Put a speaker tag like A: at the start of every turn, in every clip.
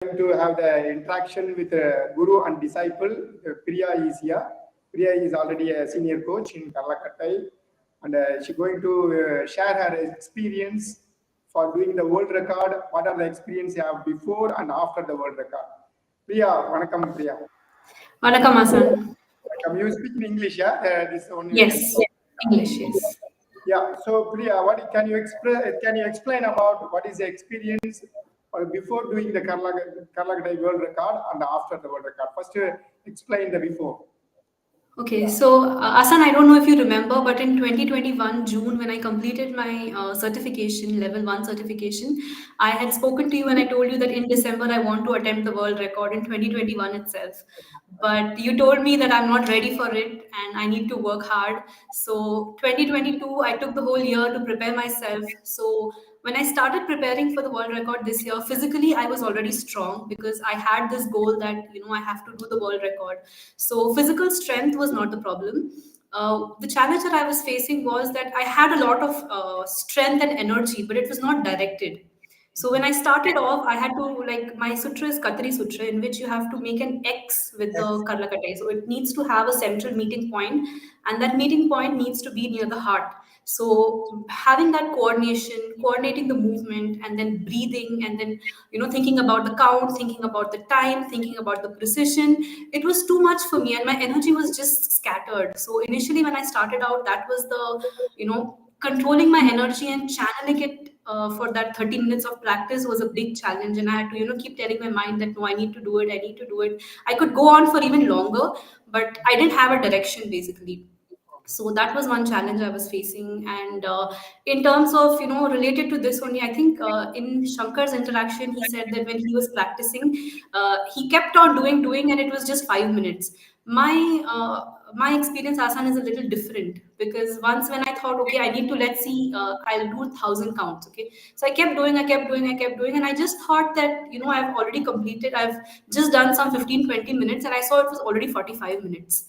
A: To have the interaction with Guru and disciple. Priya is here. Priya is already a senior coach in Karlakattai, and she's going to share her experience for doing the world record. What are the experience you have before and after the world record? Priya, vanakkam Priya.
B: Vanakkam Aasan.
A: Vanakkam. You speak in English, yeah?
B: This only. Yes, English, yes.
A: Yeah. So Priya, what can you explain about what is the experience before doing the Karlakattai world record and after the world record? First, explain the before.
B: Okay, so Aasan, I don't know if you remember, but in 2021 June, when I completed my certification, level 1 certification, I had spoken to you and I told you that in December I want to attempt the world record in 2021 itself. But you told me that I'm not ready for it and I need to work hard. So 2022, I took the whole year to prepare myself. So when I started preparing for the world record this year, physically I was already strong because I had this goal that I have to do the world record. So physical strength was not the problem. The challenge that I was facing was that I had a lot of strength and energy, but it was not directed. So when I started off, I had to, like, my sutra is Katri Sutra, in which you have to make an X with the Karlakattai. So it needs to have a central meeting point, and that meeting point needs to be near the heart. So having that coordinating the movement, and then breathing, and then thinking about the count, thinking about the time, thinking about the precision, it was too much for me, and my energy was just scattered. So initially, when I started out, that was the controlling my energy and channeling it for that 30 minutes of practice was a big challenge. And I had to keep telling my mind that no, I need to do it. I could go on for even longer, but I didn't have a direction, basically. So that was one challenge I was facing. And in terms of related to this only, I think in Shankar's interaction, he said that when he was practicing, he kept on doing, and it was just 5 minutes. My experience, Asan, is a little different, because once when I thought, okay, I need to, let's see, I'll do 1,000 counts. Okay, so I kept doing, and I just thought that I've already completed. I've just done some 15-20 minutes, and I saw it was already 45 minutes.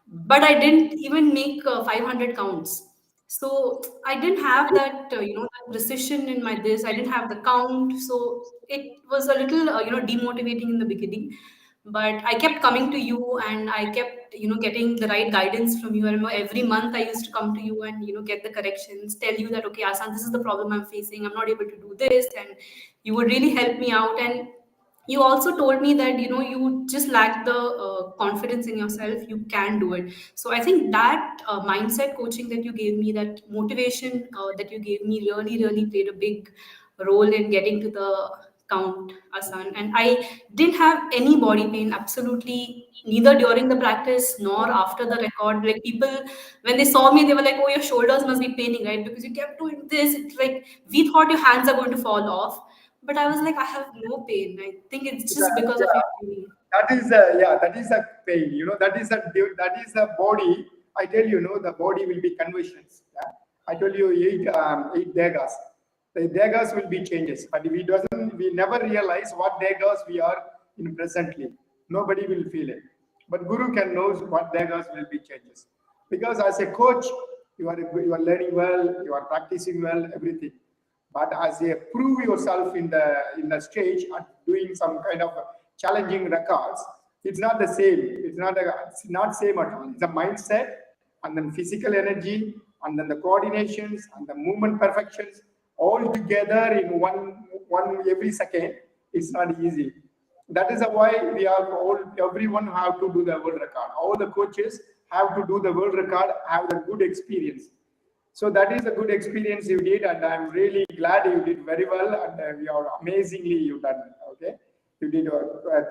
B: But I didn't even make 500 counts. So I didn't have that, that precision in my this. I didn't have the count. So it was a little, demotivating in the beginning. But I kept coming to you, and I kept, getting the right guidance from you. I remember every month I used to come to you and, get the corrections, tell you that, okay, Asan, this is the problem I'm facing. I'm not able to do this. And you would really help me out. And you also told me that you just lack the confidence in yourself. You can do it. So I think that mindset coaching that you gave me, that motivation that you gave me, really played a big role in getting to the count, Asan. And I didn't have any body pain, absolutely, neither during the practice nor after the record. Like, people, when they saw me, they were like, oh, your shoulders must be paining, right? Because you kept doing this. It's like we thought your hands are going to fall off. But I was like, I have no pain. I think it's just because of your training.
A: That is a pain. That is a body. I tell you, the body will be conversions. Yeah? I told you 8 degas. The degas will be changes, but we never realize what degas we are in presently. Nobody will feel it, but Guru can knows what degas will be changes, because as a coach, you are learning well, you are practicing well, everything. But as you prove yourself in the stage and doing some kind of challenging records, it's not the same. It's not same at all. It's a mindset, and then physical energy, and then the coordinations and the movement perfections all together in one every second. It's not easy. That is why everyone have to do the world record. All the coaches have to do the world record, have the good experience. So that is a good experience you did, and I'm really glad you did very well, and you are amazingly you done. Okay, you did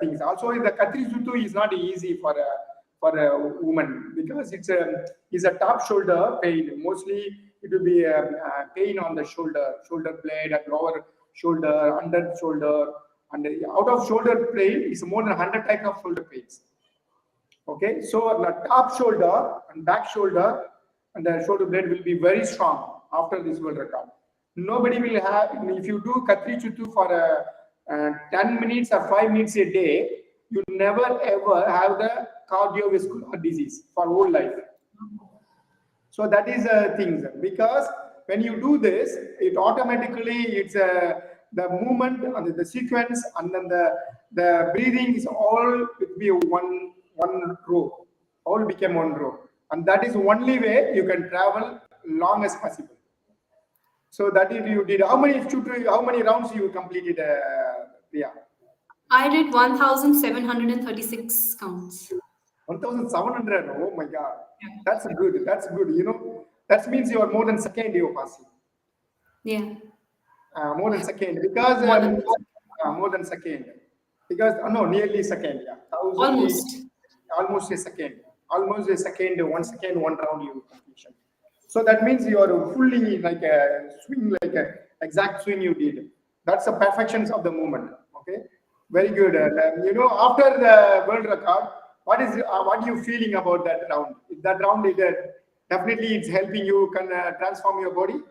A: things. Also, the Katri Sutu is not easy for a woman, because it's a top shoulder pain. Mostly it will be pain on the shoulder blade, and lower shoulder, under shoulder, and out of shoulder pain is more than 100 types of shoulder pains. Okay, so the top shoulder and back shoulder and the shoulder blade will be very strong after this world record. Nobody will have, if you do Katri Chutu for 10 minutes or 5 minutes a day, you never ever have the cardiovascular disease for whole life. So that is a thing, because when you do this, it automatically, it's the movement and the sequence, and then the breathing is all will be one row, all became one row, and that is only way you can travel long as possible. So that is you did. How many rounds you completed, Priya?
B: I did 1,736 counts.
A: 1,700. Oh my God,
B: Yeah.
A: that's good. That's good. That means you are more than second you're passing.
B: Yeah.
A: More than second because
B: More than
A: more than second because no, nearly second. Yeah, 1,080,
B: almost.
A: almost a second, almost a second, 1 second, one round you completion. So that means you are fully like a swing, like a exact swing you did. That's the perfections of the movement. Okay, very good. And after the world record, what you feeling about that round? That round is definitely it's helping you can transform your body.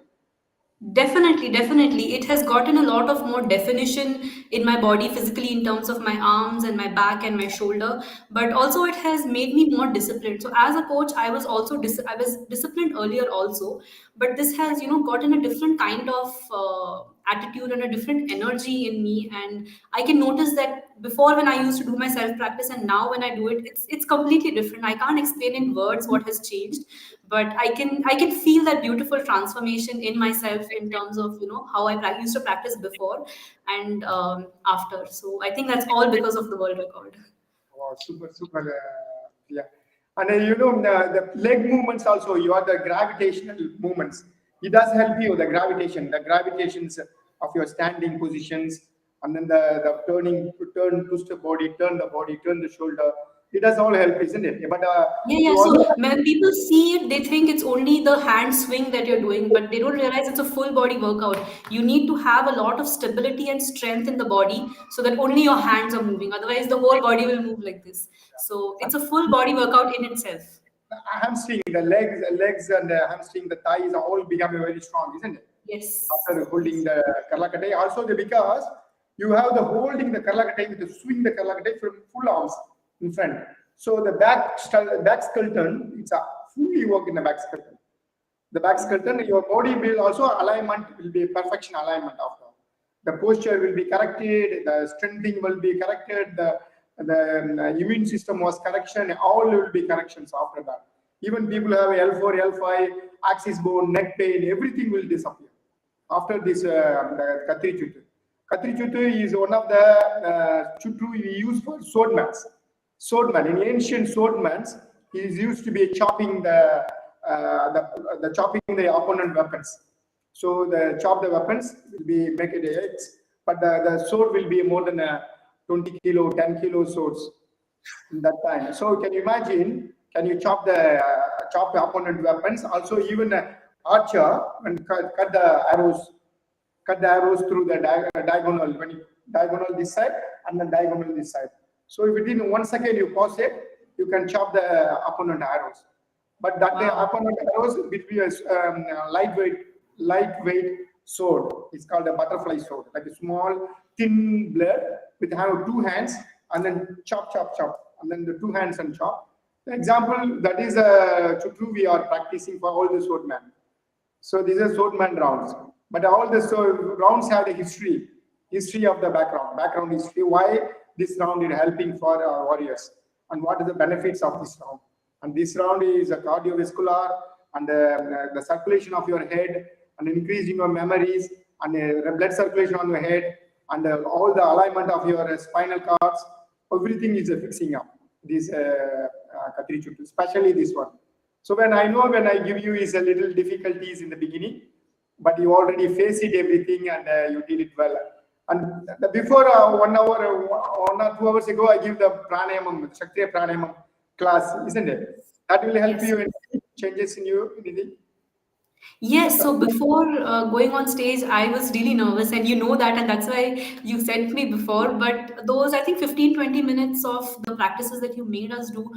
B: Definitely, definitely. It has gotten a lot of more definition in my body physically in terms of my arms and my back and my shoulder, but also it has made me more disciplined. So as a coach, I was also I was disciplined earlier also, but this has gotten a different kind of attitude and a different energy in me, and I can notice that before when I used to do my self practice and now when I do it, it's completely different. I can't explain in words what has changed, but I can feel that beautiful transformation in myself in terms of how I used to practice before and after. So I think that's all because of the world record.
A: Wow, super, super. Yeah. And the leg movements also, you are the gravitational movements. It does help you, the gravitations of your standing positions, and then the twist the body, turn the shoulder. It does all help, isn't it? But
B: Yeah,
A: you
B: yeah.
A: also,
B: So when people see it, they think it's only the hand swing that you're doing, but they don't realize it's a full body workout. You need to have a lot of stability and strength in the body so that only your hands are moving. Otherwise, the whole body will move like this. So it's a full body workout in itself.
A: hamstring, the legs and the hamstring, the thighs are all becoming very strong, isn't it?
B: Yes.
A: After holding
B: Yes.
A: the Karlakatai. Also, because you have the holding the Karlakatai with the swing the Karlakatai from full arms in front. So the back skull turn, it's a fully work in the back skull turn. The back skull turn, your body will also alignment will be perfection alignment after. The posture will be corrected, the strengthening will be corrected, the immune system was correction, all will be corrections after that. Even people have L4, L5, axis bone, neck pain, everything will disappear after this the Katri Chutu. Katri Chutu is one of the Chutu we use for swordmans. Swordman, in ancient swordmans, he is used to be chopping the chopping the opponent weapons. So the chop the weapons will be make it X, but the sword will be more than a 20 kilo, 10 kilo swords in that time. So can you imagine? Can you chop the opponent weapons? Also, even archer when cut cut the arrows through the diagonal when you diagonal this side and then diagonal this side. So if within 1 second you pause it, you can chop the opponent arrows. But that the
B: Wow.
A: opponent arrows will be a lightweight sword. It's called a butterfly sword, like a small thin blade with have two hands and then chop, chop, chop, and then the two hands and chop. The example that is a chutru we are practicing for all the swordmen. So these are swordman rounds. But all the rounds have the history of the background history. Why this round is helping for our warriors, and what are the benefits of this round? And this round is a cardiovascular and the circulation of your head and increasing your memories and blood circulation on your head and all the alignment of your spinal cords. Everything is fixing up this Katri Chuttu, especially this one. So when I give you is a little difficulties in the beginning, but you already face it everything and you did it well. And before 1 hour, 1 or 2 hours ago, I give the pranayamam, Shaktiya pranayamam class, isn't it? That will help
B: Yes.
A: you in changes in you, anything.
B: Yes, so before going on stage, I was really nervous, and you know that, and that's why you sent me before. But those, I think, 15-20 minutes of the practices that you made us do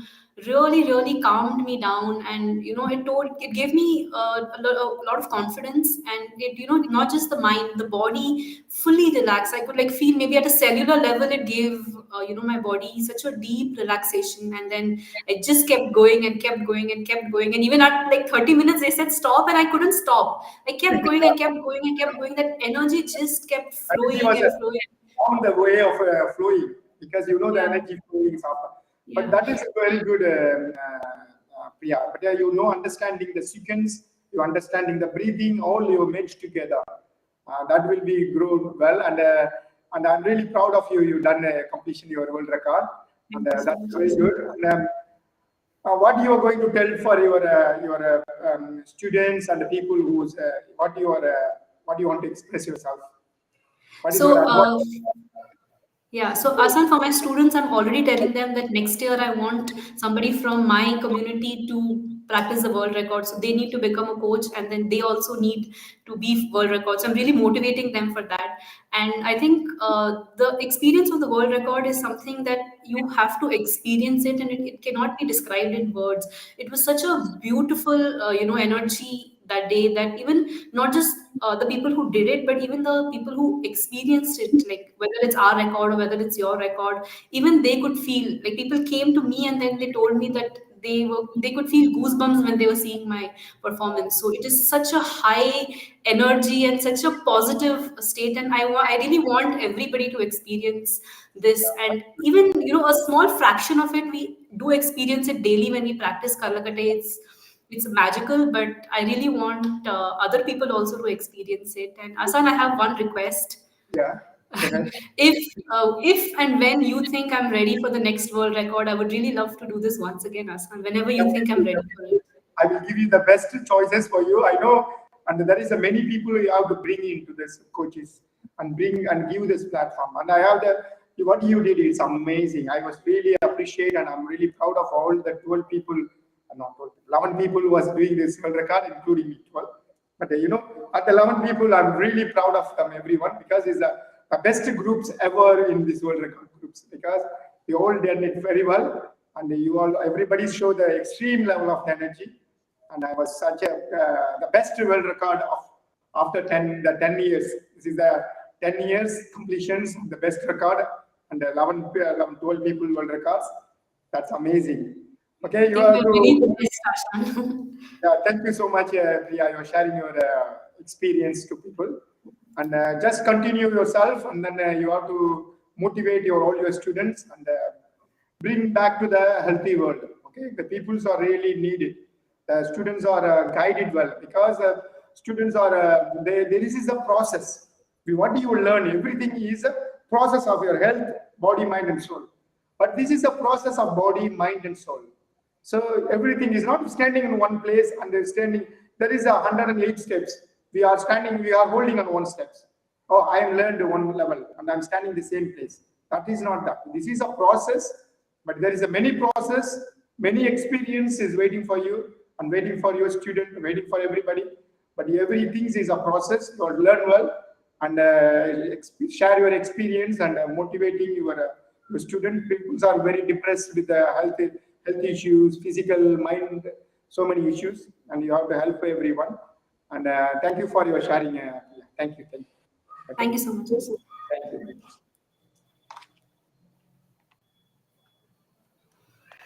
B: really, really calmed me down. And, it gave me a lot of confidence, and not just the mind, the body fully relaxed. I could like feel maybe at a cellular level, it gave, my body such a deep relaxation. And then I just kept going and kept going and kept going. And even at like 30 minutes, they said stop, and I couldn't stop. I kept going and kept going and kept going. That energy just kept
A: Energy
B: flowing
A: was
B: and flowing.
A: on the way of flowing. because you know the
B: Yeah.
A: energy flowing is after. But
B: Yeah.
A: that is very good, Priya. But you know, understanding the sequence, you understanding the breathing, all you mixed together. That will be grown well, and I'm really proud of you. You done completion your world record, and
B: Thank you so
A: that's
B: much,
A: very
B: Asan.
A: good. And, what you are going to tell for your students and the people who's what you want to express yourself? What is your
B: So,
A: advice?
B: yeah, so Asan, for my students, I'm already telling them that next year I want somebody from my community to practice the world record. So they need to become a coach, and then they also need to be world records. I'm really motivating them for that. And I think the experience of the world record is something that you have to experience it, and it cannot be described in words. It was such a beautiful, energy that day, that even not just the people who did it, but even the people who experienced it, like whether it's our record or whether it's your record, even they could feel, like people came to me and then they told me that they could feel goosebumps when they were seeing my performance. So it is such a high energy and such a positive state, and I really want everybody to experience this. And even, a small fraction of it, we do experience it daily when we practice Karlakate. It's magical, but I really want other people also to experience it. And Asan, I have one request.
A: Yeah. Okay.
B: If and when you think I'm ready for the next world record, I would really love to do this once again, Asan. Whenever you think I'm
A: Definitely,
B: ready for it.
A: definitely. I will give you the best choices for you. I know, and there is a many people you have to bring into this coaches and bring and give this platform. And I have the what you did is amazing. I was really appreciate, and I'm really proud of all the 12 people, not 12, 11 people who was doing this world record, including me, 12. But at the 11 people, I'm really proud of them, everyone, because it's the best groups ever in this world record groups, because they all done it very well, and everybody show the extreme level of energy. And I was such a the best world record of after 10 years. This is the 10 years completions, the best record, and 12 people world records. That's amazing. Okay,
B: I
A: you
B: think
A: have
B: we're really the
A: to.
B: best, Asan.
A: Yeah, thank you so much, Priya. You're sharing your experience to people, and just continue yourself, and then you have to motivate all your students and bring back to the healthy world. Okay, the peoples are really needed. The students are guided well, because students are this is a process. What do you learn? Everything is a process of your health, body, mind, and soul. But this is a process of body, mind, and soul. So everything is not standing in one place and they're standing. There is 108 steps. We are standing, we are holding on one steps. Oh, I am learned one level and I'm standing the same place. That is not that. This is a process, but there is a many process, many experience is waiting for you and waiting for your student, waiting for everybody. But everything is a process. You learn well and share your experience and motivating your student. People are very depressed with the health issues, physical, mind, so many issues, and you have to help everyone. And thank you for your sharing. Thank you.
B: Thank
A: Okay.
B: you so much, Asan.
A: Thank you.